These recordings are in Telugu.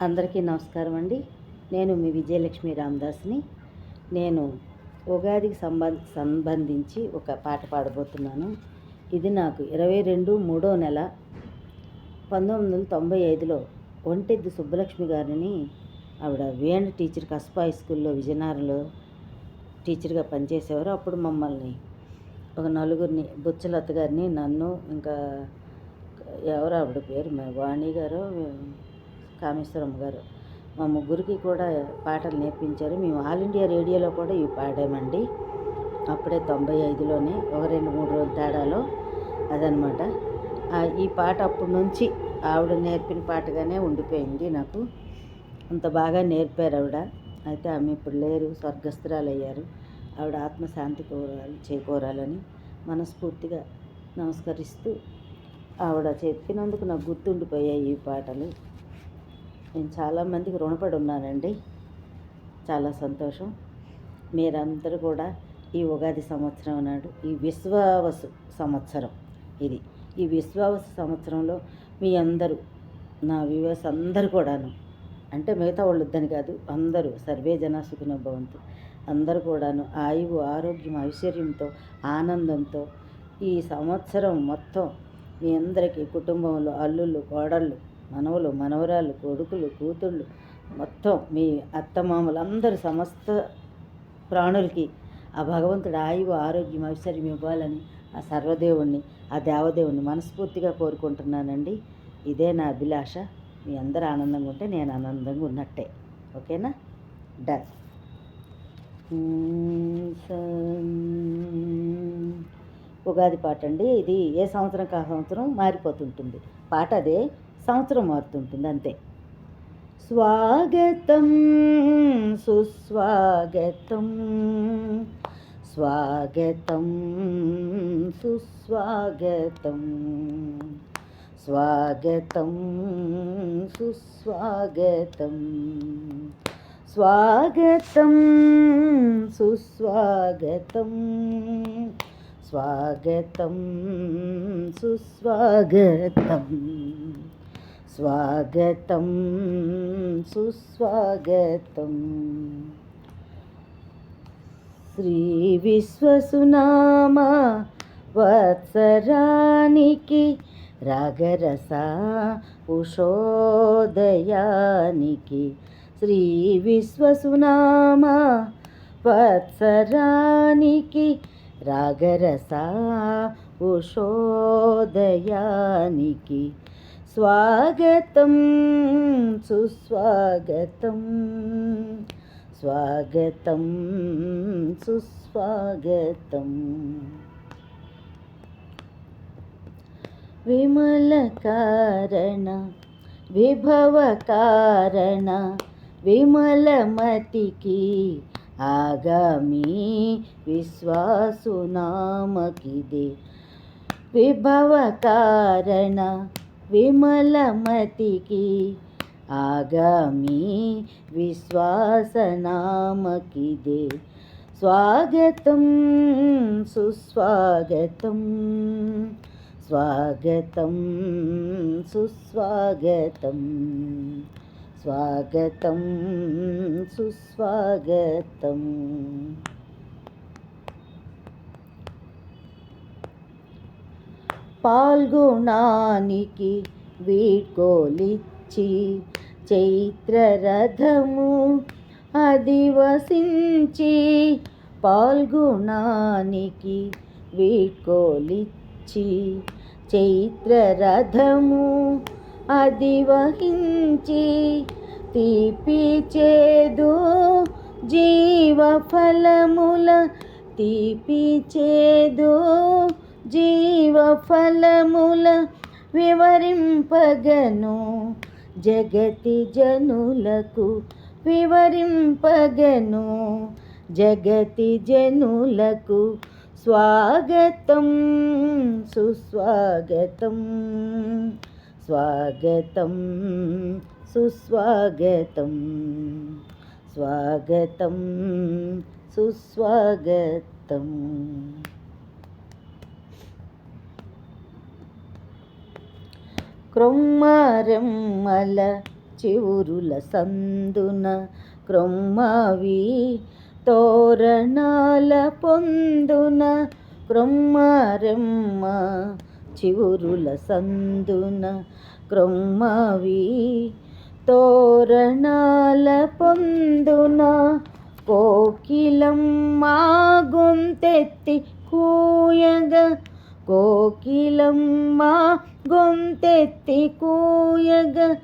అందరికీ నమస్కారం అండి. నేను మీ విజయలక్ష్మి రామదాస్ని. నేను ఉగాదికి సంబంధించి ఒక పాట పాడబోతున్నాను. ఇది నాకు 22/3 నెల 1995లో ఒంటెద్ది సుబ్బలక్ష్మి గారిని, ఆవిడ వీణ టీచర్ కస్బా హై స్కూల్లో విజయనగరంలో టీచర్గా పనిచేసేవారు. అప్పుడు మమ్మల్ని ఒక నలుగురిని, బుచ్చలత గారిని, నన్ను, ఇంకా ఎవరు ఆవిడ పేరు వాణి గారు, కామేశ్వరమ్మ గారు, మా ముగ్గురికి కూడా పాటలు నేర్పించారు. మేము ఆల్ ఇండియా రేడియోలో కూడా ఇవి పాడామండి. అప్పుడే 95లోనే, ఒక 2-3 రోజుల తేడాలో అదనమాట. ఈ పాట అప్పటి నుంచి ఆవిడ నేర్పిన పాటగానే ఉండిపోయింది నాకు. అంత బాగా నేర్పారు ఆవిడ. అయితే ఆమె ఇప్పుడు లేరు, స్వర్గస్థురాలు అయ్యారు. ఆవిడ ఆత్మశాంతి చేకూరాలని మనస్ఫూర్తిగా నమస్కరిస్తూ, ఆవిడ చెప్పినందుకు నాకు గుర్తుండిపోయాయి ఈ పాటలు. నేను చాలామందికి రుణపడి ఉన్నానండి. చాలా సంతోషం. మీరందరూ కూడా ఈ ఉగాది సంవత్సరం నాడు, ఈ విశ్వావసు సంవత్సరం ఇది, ఈ విశ్వావసు సంవత్సరంలో మీ అందరూ, నా వ్యూవర్స్ అందరూ కూడాను, అంటే మిగతా వాళ్ళు వద్దని కాదు, అందరూ సర్వే జన సుఖినో భవంతు, అందరూ కూడాను ఆయువు, ఆరోగ్యం, ఐశ్వర్యంతో, ఆనందంతో ఈ సంవత్సరం మొత్తం మీ అందరికీ, కుటుంబంలో అల్లుళ్ళు, కోడళ్ళు, మనవలు, మనవరాళ్ళు, కొడుకులు, కూతుళ్ళు, మొత్తం మీ అత్తమామలు అందరూ, సమస్త ప్రాణులకి ఆ భగవంతుడు ఆయువు, ఆరోగ్యం, ఐశ్వర్యం ఇవ్వాలని ఆ సర్వదేవుణ్ణి, ఆ దేవదేవుణ్ణి మనస్ఫూర్తిగా కోరుకుంటున్నానండి. ఇదే నా అభిలాష. మీ అందరూ ఆనందంగా ఉంటే నేను ఆనందంగా ఉన్నట్టే. ఓకేనా? డన్. ఉగాది పాట అండి ఇది. ఏ సంవత్సరం కా సంవత్సరం మారిపోతుంటుంది పాట, అదే సంవత్సరం మారుతుంటుంది అంతే. స్వాగతం సుస్వాగతం, స్వాగతం సుస్వాగతం, స్వాగతం సుస్వాగతం, స్వాగతం సుస్వాగతం, స్వాగతం సుస్వాగతం, స్వాగతం సుస్వాగతం. శ్రీ విశ్వసునామ వత్సరానికి, రాగరస ఉషోదయానికి, శ్రీ విశ్వసునామ వత్సరానికి, రాగరస ఉషోదయానికి, స్వాగతం సుస్వాగతం, స్వాగతం సుస్వాగతం. విమల కారణ విభవ కారణ, విమలమతికి ఆగామి విశ్వాసునామకిదే, విభవ కారణ విమలమతికి ఆగామి విశ్వాసనామకిదే, స్వాగతం సుస్వాగతం, స్వాగతం సుస్వాగతం, స్వాగతం సుస్వాగతం. పాల్గొనానికి వీడ్కోలిచ్చి, చైత్రరథము అధివసించి, పాల్గొనానికి వీడ్కోలిచ్చి, చైత్రరథము అధివహించి, తీపి చేదు జీవఫలముల, తీపి చేదు జీవఫలముల వివరింపగను, జగతి జనులకు వివరింపగను, జగతి జనులకు, స్వాగతం సుస్వాగతం, స్వాగతం సుస్వాగతం, స్వాగతం సుస్వాగతం. క్రొమ్మరెమ్మల చివురుల సందున క్రొమ్మవి తోరణాల పొందున క్రొమ్మరెమ్మ చివురుల సందున క్రొమ్మవి తోరణాల పొందున కోకిలమ్మ గొంతెత్తి కూయగా కోకిలమ్మ గొంతెత్తి కూయగా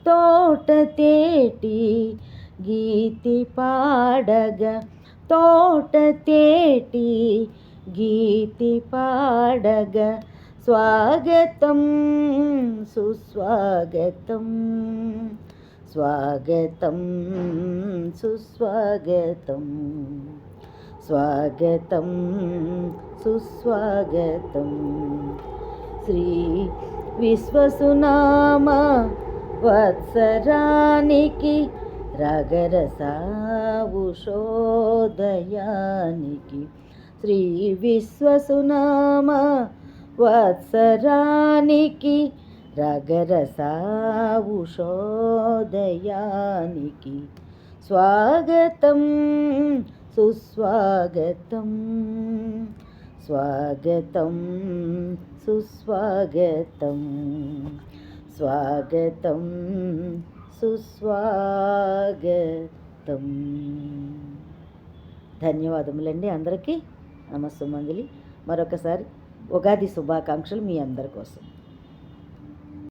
తోట తేటి గీతి పాడగా తోట తేటి గీతి పాడగా స్వాగతం సుస్వాగతం స్వాగతం సుస్వాగతం స్వాగతం సుస్వాగతం శ్రీ విశ్వసునామ వత్సరానికి రగరసావుషోదయానికి శ్రీ విశ్వసునామ వత్సరానికి రగరసావుషోదయానికి స్వాగతం సుస్వాగతం స్వాగతం సుస్వాగతం స్వాగతం సుస్వాగతం. ధన్యవాదములండి అందరికీ. నమస్సుమంజలి. మరొకసారి ఉగాది శుభాకాంక్షలు మీ అందరి కోసం.